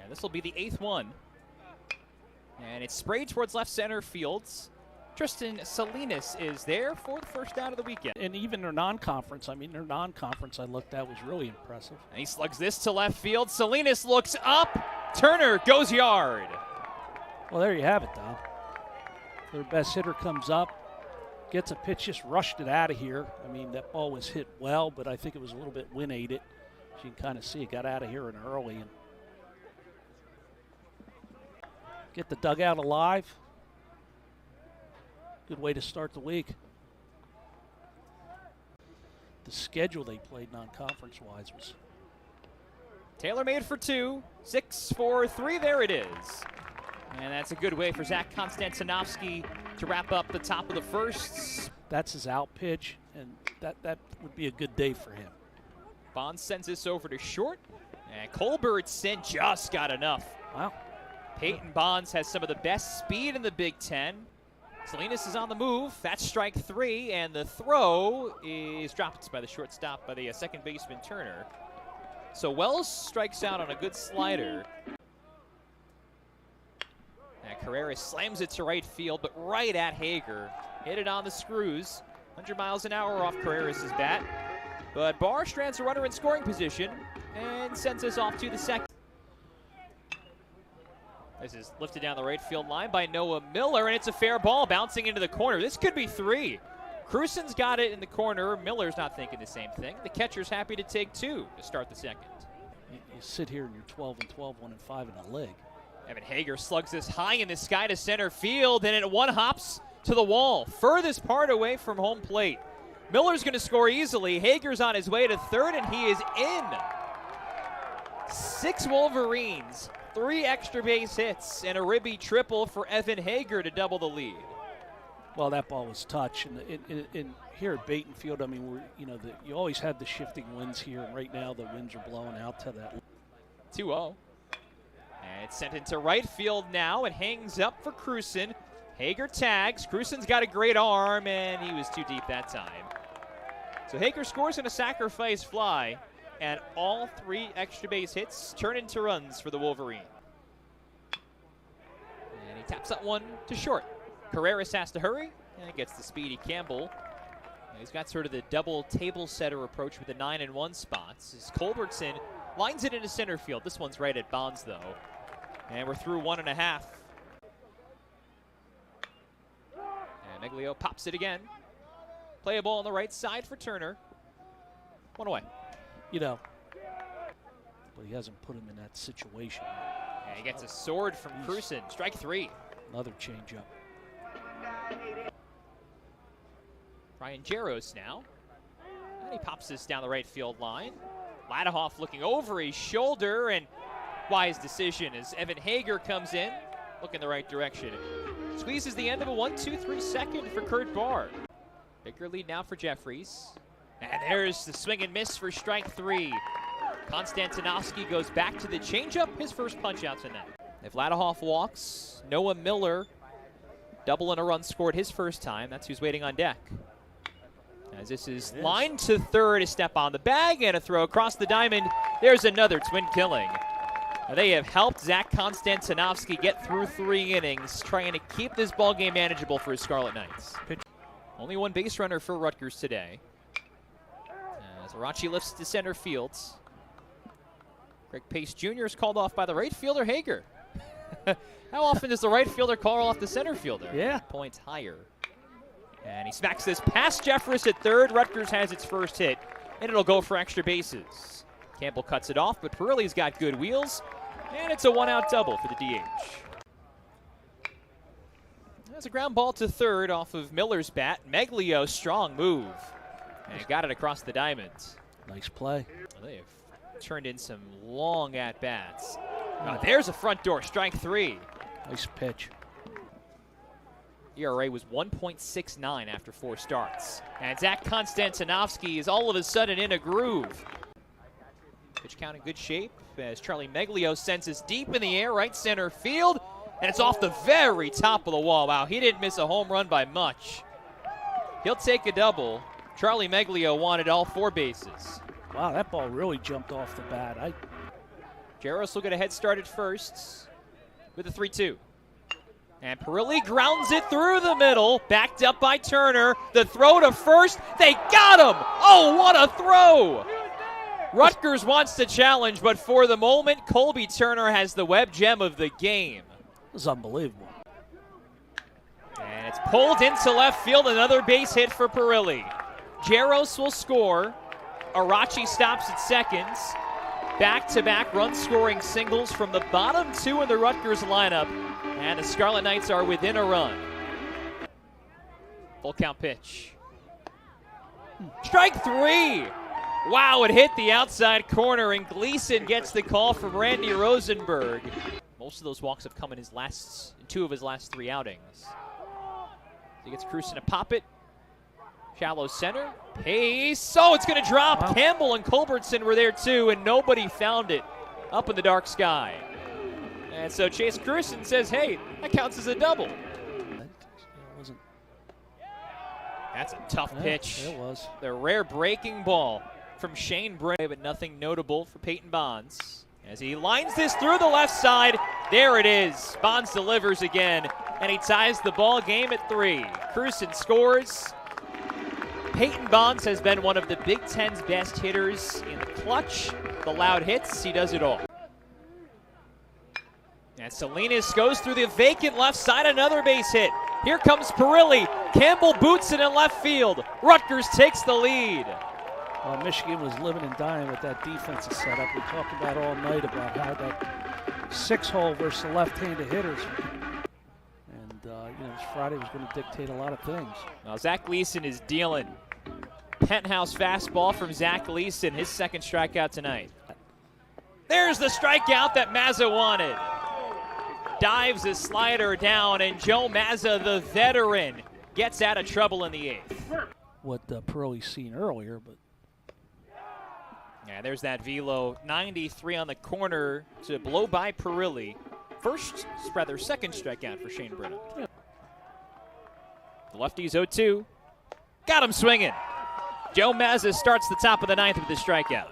And this will be the 8th one. And it's sprayed towards left center fields. Tristan Salinas is there for the first out of the weekend. And even their non-conference, I looked at was really impressive. And he slugs this to left field. Salinas looks up. Turner goes yard. Well, there you have it, Dom. Their best hitter comes up, gets a pitch, just rushed it out of here. I mean, that ball was hit well, but I think it was a little bit wind-aided. As you can kind of see, it got out of here in early. And get the dugout alive. Good way to start the week. The schedule they played non-conference-wise was tailor-made for 2, 6, 4, 3. There it is. And that's a good way for Zach Konstantinovsky to wrap up the top of the first. That's his out pitch, and that would be a good day for him. Bonds sends this over to short, and Culbertson just got enough. Wow. Peyton Bonds has some of the best speed in the Big Ten. Salinas is on the move. That's strike 3, and the throw is dropped by the shortstop, by the second baseman Turner. So Wells strikes out on a good slider. And Carrera slams it to right field, but right at Hager. Hit it on the screws. 100 miles an hour off Carreras' bat. But Barr strands a runner in scoring position and sends us off to the second. This is lifted down the right field line by Noah Miller, and it's a fair ball bouncing into the corner. This could be 3. Crusen's got it in the corner. Miller's not thinking the same thing. The catcher's happy to take 2 to start the second. You sit here and you're 12-12, 1-5 in the leg. Evan Hager slugs this high in the sky to center field, and it one hops to the wall, furthest part away from home plate. Miller's going to score easily. Hager's on his way to third, and he is in. 6 Wolverines. 3 extra base hits and a ribby triple for Evan Hager to double the lead. Well, that ball was touch, and in here at Baton Field, I mean, you always had the shifting winds here, and right now the winds are blowing out to that. 2-0. And it's sent into right field now. It hangs up for Crusen. Hager tags. Crusen's got a great arm, and he was too deep that time. So Hager scores in a sacrifice fly. And all 3 extra base hits turn into runs for the Wolverine. And he taps that one to short. Carreras has to hurry, and gets the speedy Campbell. And he's got sort of the double table setter approach with the 9-1 spots. As Culbertson lines it into center field. This one's right at Bonds, though. And we're through 1.5. And Meglio pops it again. Play a ball on the right side for Turner. 1 away. But he hasn't put him in that situation. And he gets a sword from Crusen. Strike 3. Another changeup. Ryan Jaros now. And he pops this down the right field line. Ladahoff looking over his shoulder, and wise decision as Evan Hager comes in, looking the right direction. Squeezes the end of a 1-2-3 second for Kurt Barr. Bigger lead now for Jeffries. And there's the swing and miss for strike 3. Konstantinovsky goes back to the changeup, his first punch out tonight. If Ladahoff walks, Noah Miller, double and a run scored his first time. That's who's waiting on deck. As this is lined to third, a step on the bag and a throw across the diamond. There's another twin killing. Now they have helped Zach Konstantinovsky get through 3 innings, trying to keep this ball game manageable for his Scarlet Knights. Only 1 base runner for Rutgers today. As Arachi lifts to center field. Greg Pace Jr. is called off by the right fielder, Hager. How often does the right fielder call off the center fielder? Yeah. Points higher. And he smacks this past Jeffress at third. Rutgers has its first hit, and it'll go for extra bases. Campbell cuts it off, but Pirelli's got good wheels, and it's a 1-out double for the DH. There's a ground ball to third off of Miller's bat. Meglio, strong move. And he got it across the diamond. Nice play. Well, they have turned in some long at-bats. There's a front door, strike 3. Nice pitch. ERA was 1.69 after 4 starts. And Zach Konstantinovsky is all of a sudden in a groove. Pitch count in good shape as Charlie Meglio sends us deep in the air, right center field. And it's off the very top of the wall. Wow, he didn't miss a home run by much. He'll take a double. Charlie Meglio wanted all 4 bases. Wow, that ball really jumped off the bat. Jaros will get a head start at first with a 3-2. And Perilli grounds it through the middle, backed up by Turner. The throw to first, they got him! Oh, what a throw! Rutgers wants to challenge, but for the moment, Colby Turner has the web gem of the game. It was unbelievable. And it's pulled into left field, another base hit for Perilli. Jaros will score. Arachi stops at seconds. Back-to-back run-scoring singles from the bottom two in the Rutgers lineup. And the Scarlet Knights are within a run. Full count pitch. Strike three! Wow, it hit the outside corner, and Gleason gets the call from Randy Rosenberg. Most of those walks have come in two of his last three outings. He gets Cruson to pop it. Shallow center. Pace. Oh, it's going to drop. Wow. Campbell and Culbertson were there too, and nobody found it up in the dark sky. And so Chase Cruson says, hey, that counts as a double. That's a tough pitch. It was. The rare breaking ball from Shane Bray, but nothing notable for Peyton Bonds. As he lines this through the left side, there it is. Bonds delivers again, and he ties the ball game at 3. Cruson scores. Peyton Bonds has been one of the Big Ten's best hitters in the clutch. The loud hits, he does it all. And Salinas goes through the vacant left side, another base hit. Here comes Perilli. Campbell boots it in left field. Rutgers takes the lead. Well, Michigan was living and dying with that defensive setup. We talked about all night about how that 6-hole versus the left-handed hitters. And, this Friday was going to dictate a lot of things. Now, Zach Gleason is dealing. Penthouse fastball from Zach Gleason, his second strikeout tonight. There's the strikeout that Mazza wanted. Dives his slider down, and Joe Mazza, the veteran, gets out of trouble in the 8th. What Perilli's seen earlier, but. Yeah, there's that velo. 93 on the corner to blow by Perilli. Second strikeout for Shane Brennan. Yeah. The lefty's 0-2. Got him swinging. Joe Mazza starts the top of the 9th with his strikeout.